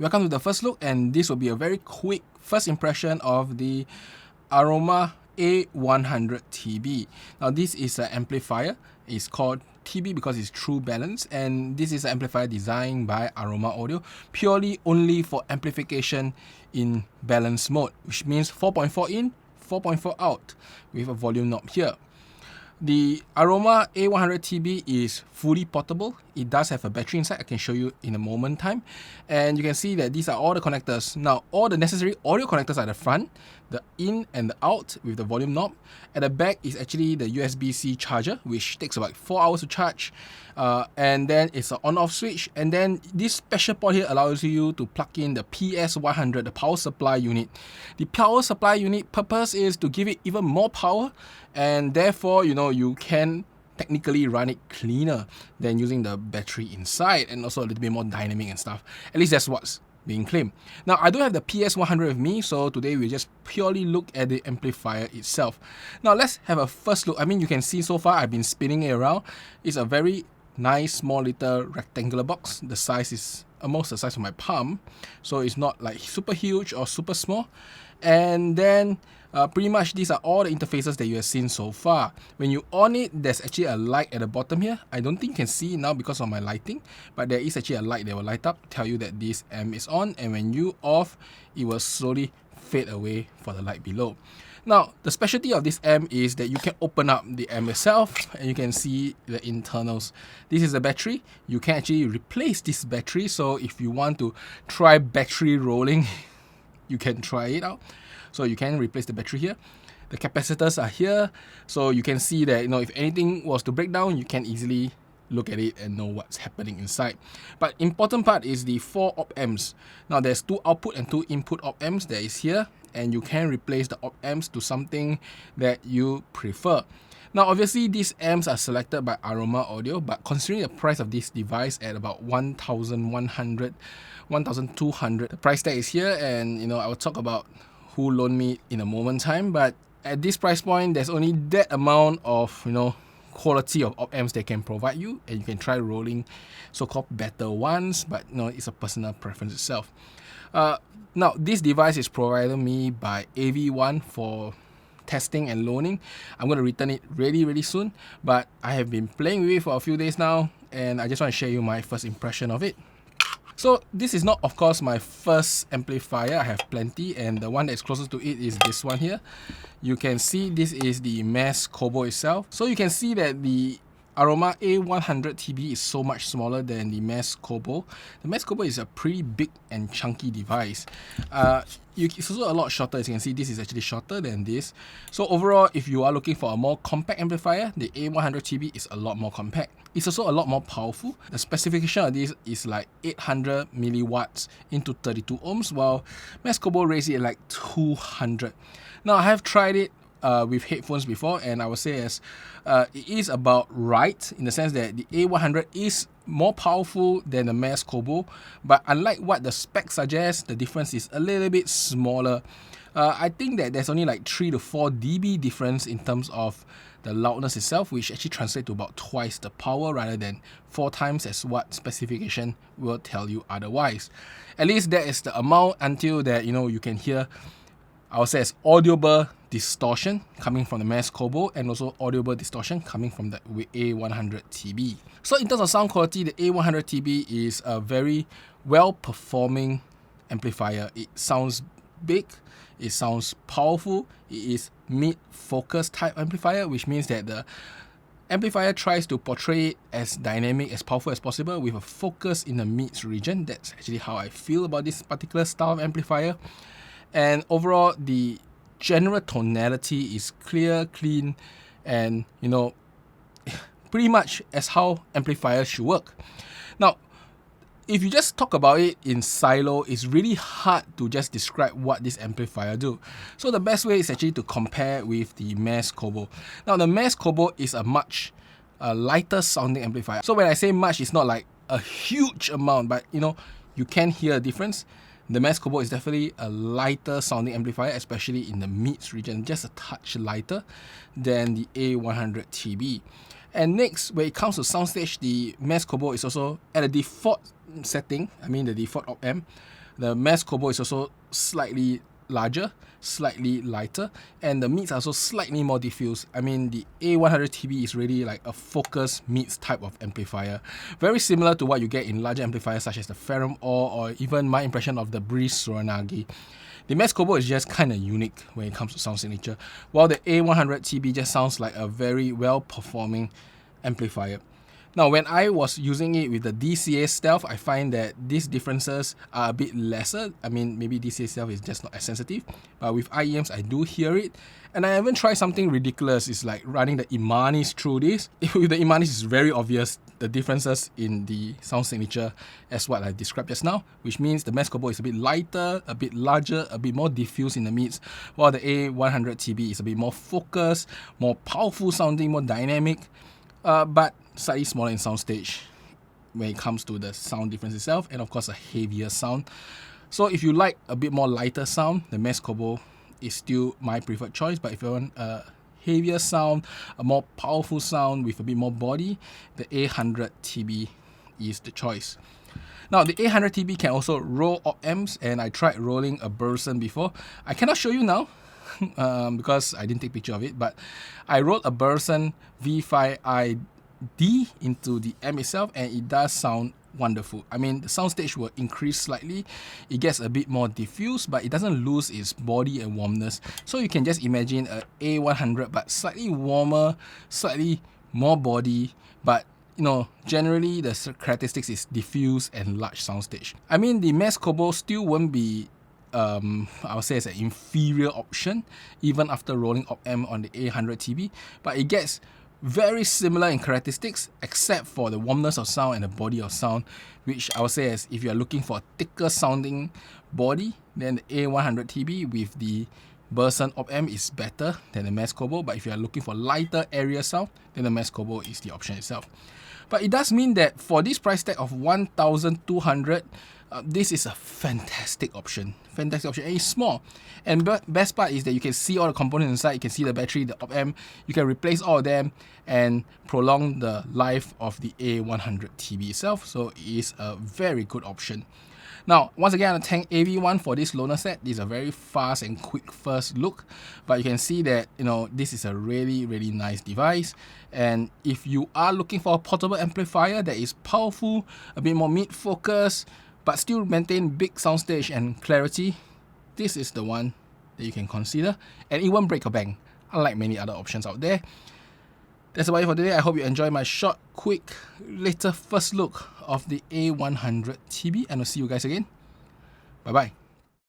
Welcome to the first look, and this will be a very quick first impression of the Aroma A100 TB. Now this is an amplifier. It's called TB because it's true balance, and this is an amplifier designed by Aroma Audio purely only for amplification in balance mode, which means 4.4 in, 4.4 out with a volume knob here. The Aroma A100 TB is fully portable. It does have a battery inside. I can show you in a moment time. And you can see that these are all the connectors. Now, all the necessary audio connectors are at the front, the in and the out with the volume knob. At the back is actually the USB-C charger, which takes about 4 hours to charge. And then it's an on-off switch. And then this special port here allows you to plug in the PS100, the power supply unit. The power supply unit purpose is to give it even more power, and therefore, you can technically run it cleaner than using the battery inside, and also a little bit more dynamic and stuff. At least that's what's being claimed. Now, I don't have the PS100 with me, so today we just purely look at the amplifier itself. Now, let's have a first look. I mean, you can see so far I've been spinning it around. It's a very nice, small little rectangular box. The size is almost the size of my palm, so it's not like super huge or super small. And then pretty much these are all the interfaces that you have seen so far. When you on it, there's actually a light at the bottom here. I don't think you can see it now because of my lighting, but there is actually a light that will light up to tell you that this amp is on, and when you off, it will slowly fade away for the light below. Now, the specialty of this amp is that you can open up the amp itself and you can see the internals. This is the battery. You can actually replace this battery, so if you want to try battery rolling, you can try it out. So you can replace the battery here. The capacitors are here, so you can see that if anything was to break down, you can easily look at it and know what's happening inside. But important part is the 4 op amps. Now there's 2 output and 2 input op amps that is here, and you can replace the op amps to something that you prefer. Now obviously these amps are selected by Aroma Audio, but considering the price of this device at about 1,100, 1,200, the price tag is here, and I will talk about who loaned me in a moment time. But at this price point, there's only that amount of quality of op amps they can provide you, and you can try rolling so-called better ones, but it's a personal preference itself. Now this device is provided me by AVOne for testing and loaning. I'm going to return it really soon, but I have been playing with it for a few days now, and I just want to share you my first impression of it. So this is not, of course, my first amplifier. I have plenty, and the one that's closest to it is this one here. You can see this is the masskobo itself. So you can see that the Aroma A100 TB is so much smaller than the masskobo. The masskobo is a pretty big and chunky device. It's also a lot shorter. As you can see, this is actually shorter than this. So overall, if you are looking for a more compact amplifier, the A100 TB is a lot more compact. It's also a lot more powerful. The specification of this is like 800 milliwatts into 32 ohms, while masskobo raised it like 200. Now I have tried it with headphones before, and I would say it is about right in the sense that the A100 is more powerful than the masskobo, but unlike what the specs suggest, the difference is a little bit smaller. I think that there's only like 3 to 4 dB difference in terms of the loudness itself, which actually translates to about twice the power rather than 4 times as what specification will tell you otherwise. At least that is the amount until that you can hear, I would say, it's audible distortion coming from the masskobo, and also audible distortion coming from the A100 TB. So in terms of sound quality, the A100 TB is a very well-performing amplifier. It sounds big, it sounds powerful, it is mid-focus type amplifier, which means that the amplifier tries to portray it as dynamic, as powerful as possible with a focus in the mids region. That's actually how I feel about this particular style of amplifier. And overall, the general tonality is clear, clean, and pretty much as how amplifiers should work. Now, if you just talk about it in silo, it's really hard to just describe what this amplifier do. So the best way is actually to compare with the masskobo. Now the masskobo is a much lighter sounding amplifier. So when I say much, it's not like a huge amount, but you can hear a difference. The masskobo is definitely a lighter sounding amplifier, especially in the mids region, just a touch lighter than the A100 TB. And next, when it comes to soundstage, the masskobo is also at a default setting, the default op amp. The masskobo is also slightly larger, slightly lighter, and the mids are also slightly more diffuse. I mean, the A100 TB is really like a focus mids type of amplifier, very similar to what you get in larger amplifiers such as the Aroma or even my impression of the Breeze Suranagi. The masskobo is just kind of unique when it comes to sound signature, while the A100 TB just sounds like a very well-performing amplifier. Now, when I was using it with the DCA Stealth, I find that these differences are a bit lesser. I mean, maybe DCA Stealth is just not as sensitive, but with IEMs, I do hear it. And I even tried something ridiculous. It's like running the Imanis through this. With the Imanis, it's very obvious the differences in the sound signature as what I described just now, which means the masskobo is a bit lighter, a bit larger, a bit more diffuse in the mids, while the A100 TB is a bit more focused, more powerful sounding, more dynamic, but slightly smaller in soundstage when it comes to the sound difference itself, and of course a heavier sound. So if you like a bit more lighter sound, the masskobo is still my preferred choice, but if you want a heavier sound, a more powerful sound with a bit more body, the A100 TB is the choice. Now, the A100 TB can also roll Opamps, and I tried rolling a Burson before. I cannot show you now because I didn't take a picture of it, but I rolled a Burson V5i D into the amp itself, and it does sound wonderful. I mean, the soundstage will increase slightly, it gets a bit more diffuse, but it doesn't lose its body and warmness. So you can just imagine a A100 but slightly warmer, slightly more body, but you know, generally the characteristics is diffuse and large soundstage. I mean, the masskobo still won't be I would say it's an inferior option even after rolling op-amp on the A100 TB, but it gets very similar in characteristics except for the warmness of sound and the body of sound, which I would say is if you're looking for a thicker sounding body, then the A100 TB with the Burson op-amp is better than the masskobo, but if you're looking for lighter area sound, then the masskobo is the option itself. But it does mean that for this price tag of 1,200, this is a fantastic option. And it's small. And best part is that you can see all the components inside. You can see the battery, the op-amp. You can replace all of them and prolong the life of the A100 TB itself. So it is a very good option. Now, once again, I want to thank AVOne for this loaner set. This is a very fast and quick first look, but you can see that, you know, this is a really, really nice device. And if you are looking for a portable amplifier that is powerful, a bit more mid-focus, but still maintain big soundstage and clarity, this is the one that you can consider, and it won't break your bank, unlike many other options out there. That's about it for today. I hope you enjoyed my short, quick, later first look of the A100 TB, and I'll see you guys again. Bye bye.